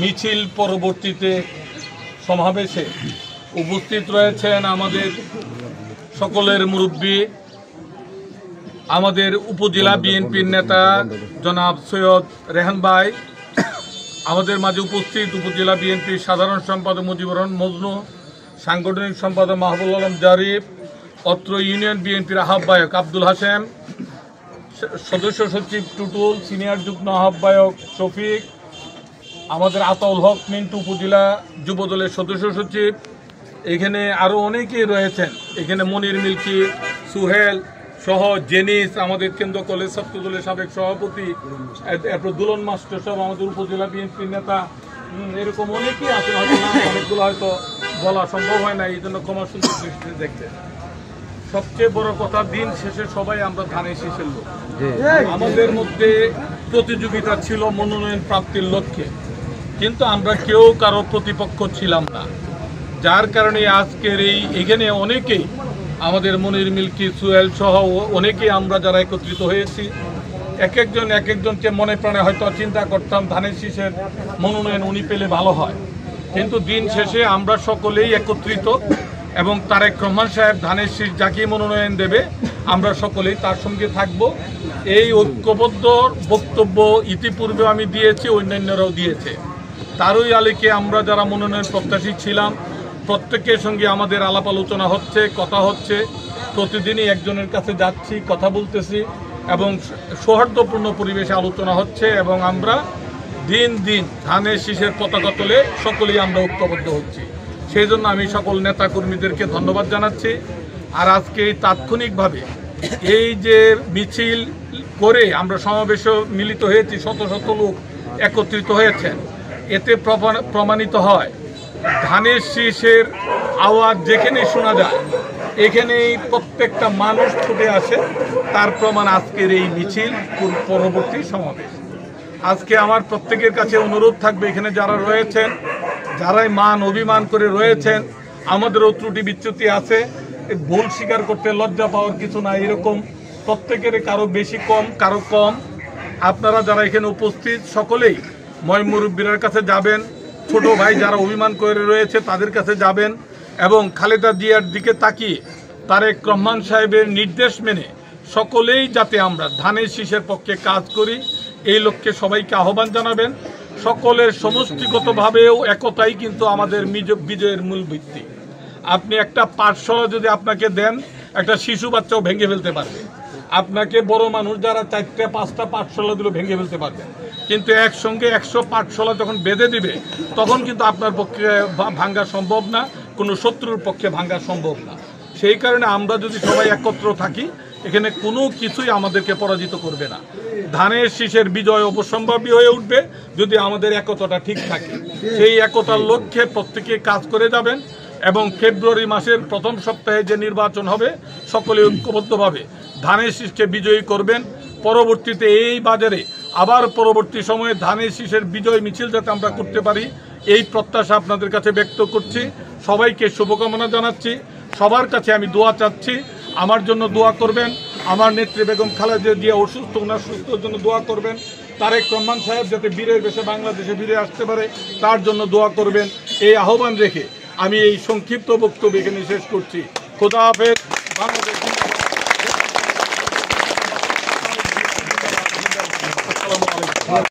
মিছিল পরবর্তীতে সমাবেশে উপস্থিত রয়েছেন আমাদের সকলের মুরব্বী, আমাদের উপজেলা বিএনপির নেতা জনাব সৈয়দ রেহান ভাই, আমাদের মাঝে উপস্থিত উপজেলা বিএনপির সাধারণ সম্পাদক মুজিবুর রহমান মজনু, সাংগঠনিক সম্পাদক মাহবুল আলম জারিফ, অত্র ইউনিয়ন বিএনপির আহ্বায়ক আব্দুল হাসেম, সদস্য সচিব টুটুল, সিনিয়র যুগ্ম আহ্বায়ক শফিক, আমাদের আতাউল হক মিন্টু, উপজেলা যুবদলের সদস্য সচিব, এখানে আরও অনেকেই রয়েছেন, এখানে মনির মিল্কি, সুহেল সহ জেনিস, আমাদের কেন্দ্র কলেজ ছাত্র দলের সাবেক সভাপতি, এরপর দুলন মাস্টার সহ আমাদের উপজেলা বিএনপির নেতা, এরকম অনেকেই আছেন। হয়তো না অনেকগুলো হয়তো বলা সম্ভব হয় না, এই জন্য ক্ষমা সুন্দর দৃষ্টিতে দেখতে। সবচেয়ে বড় কথা, দিন শেষে সবাই আমরা ধানের শীষের লোক। আমাদের মধ্যে প্রতিযোগিতা ছিল মনোনয়ন প্রাপ্তির লক্ষ্যে, কিন্তু আমরা কেউ কারো প্রতিপক্ষ ছিলাম না, যার কারণে আজকের এখানে অনেকেই আমাদের মনির মিল্কি, সুহেল সহ অনেকেই আমরা যারা একত্রিত হয়েছি, এক একজনকে মনে প্রাণে হয়তো চিন্তা করতাম ধানের শীষের মনোনয়ন উনি পেলে ভালো হয়, কিন্তু দিন শেষে আমরা সকলেই একত্রিত এবং তারেক রহমান সাহেব ধানের শীষ যাকে মনোনয়ন দেবে আমরা সকলেই তার সঙ্গে থাকব। এই ঐক্যবদ্ধ বক্তব্য ইতিপূর্বে আমি দিয়েছি, অন্যান্যরাও দিয়েছে। তারই আলোকে আমরা যারা মনোনয়ন প্রত্যাশী ছিলাম প্রত্যেকের সঙ্গে আমাদের আলাপ আলোচনা হচ্ছে, কথা হচ্ছে, প্রতিদিনই একজনের কাছে যাচ্ছি, কথা বলতেছি এবং সৌহার্দ্যপূর্ণ পরিবেশে আলোচনা হচ্ছে এবং আমরা দিন দিন ধানের শীষের পতাকা তোলে সকলেই আমরা ঐক্যবদ্ধ হচ্ছি। সেই জন্য আমি সকল নেতাকর্মীদেরকে ধন্যবাদ জানাচ্ছি। আর আজকে তাৎক্ষণিকভাবে এই যে মিছিল করে আমরা সমাবেশে মিলিত হয়েছি, শত শত লোক একত্রিত হয়েছেন, এতে প্রমাণিত হয় ধানের শীষের আওয়াজ যেখানে শোনা যায় এখানেই প্রত্যেকটা মানুষ ফুটে আসে, তার প্রমাণ আজকের এই মিছিল পরবর্তী সমাবেশ। আজকে আমার প্রত্যেকের কাছে অনুরোধ থাকবে, এখানে যারা রয়েছেন, যারাই মান অভিমান করে রয়েছেন, আমাদেরও ত্রুটি বিচ্যুতি আছে, ভুল স্বীকার করতে লজ্জা পাওয়ার কিছু না, এরকম প্রত্যেকের কারো বেশি কম কারো কম। আপনারা যারা এখানে উপস্থিত সকলেই ময় মুরব্বীর কাছে যাবেন, ছোট ভাই যারা অভিমান করে রয়েছে তাদের কাছে যাবেন এবং খালেদা জিয়ার দিকে তাকিয়ে তারেক রহমান সাহেবের নির্দেশ মেনে সকলেই যাতে আমরা ধানের শীষের পক্ষে কাজ করি এই লক্ষ্যে সবাইকে আহ্বান জানাবেন। সকলের সমষ্টিগতভাবেও একতাই কিন্তু আমাদের বিজয়ের মূল ভিত্তি। আপনি একটা পাঠশালা যদি আপনাকে দেন, একটা শিশু বাচ্চাও ভেঙে ফেলতে পারবে, আপনাকে বড় মানুষ যারা 4টা 5টা পাঠশালা দিল ভেঙে ফেলতে পারবে, কিন্তু একসঙ্গে 100 পাঠশালা যখন বেঁধে দিবে তখন কিন্তু আপনার পক্ষে ভাঙ্গা সম্ভব না, কোনো শত্রুর পক্ষে ভাঙ্গা সম্ভব না। সেই কারণে আমরা যদি সবাই একত্র থাকি এখানে কোনো কিছুই আমাদেরকে পরাজিত করবে না। ধানের শীষের বিজয় অবশ্যম্ভাবী হয়ে উঠবে যদি আমাদের একতাটা ঠিক থাকে। সেই একতার লক্ষ্যে প্রত্যেকে কাজ করে যাবেন এবং ফেব্রুয়ারি মাসের প্রথম সপ্তাহে যে নির্বাচন হবে সকলে ঐক্যবদ্ধভাবে ধানের শীষকে বিজয়ী করবেন। পরবর্তীতে এই বাজারে আবার পরবর্তী সময়ে ধানের শীষের বিজয় মিছিল যাতে আমরা করতে পারি এই প্রত্যাশা আপনাদের কাছে ব্যক্ত করছি। সবাইকে শুভকামনা জানাচ্ছি, সবার কাছে আমি দোয়া চাচ্ছি, আমার জন্য দোয়া করবেন, আমার নেত্রী বেগম খালেদা জিয়া অসুস্থ, ওনার সুস্থতার জন্য দোয়া করবেন, তারেক রহমান সাহেব যাতে বীরের বেশে বাংলাদেশে ফিরে আসতে পারে তার জন্য দোয়া করবেন। এই আহ্বান রেখে আমি এই সংক্ষিপ্ত বক্তব্য এখানে শেষ করছি। খোদা হাফেজ। বাংলাদেশ।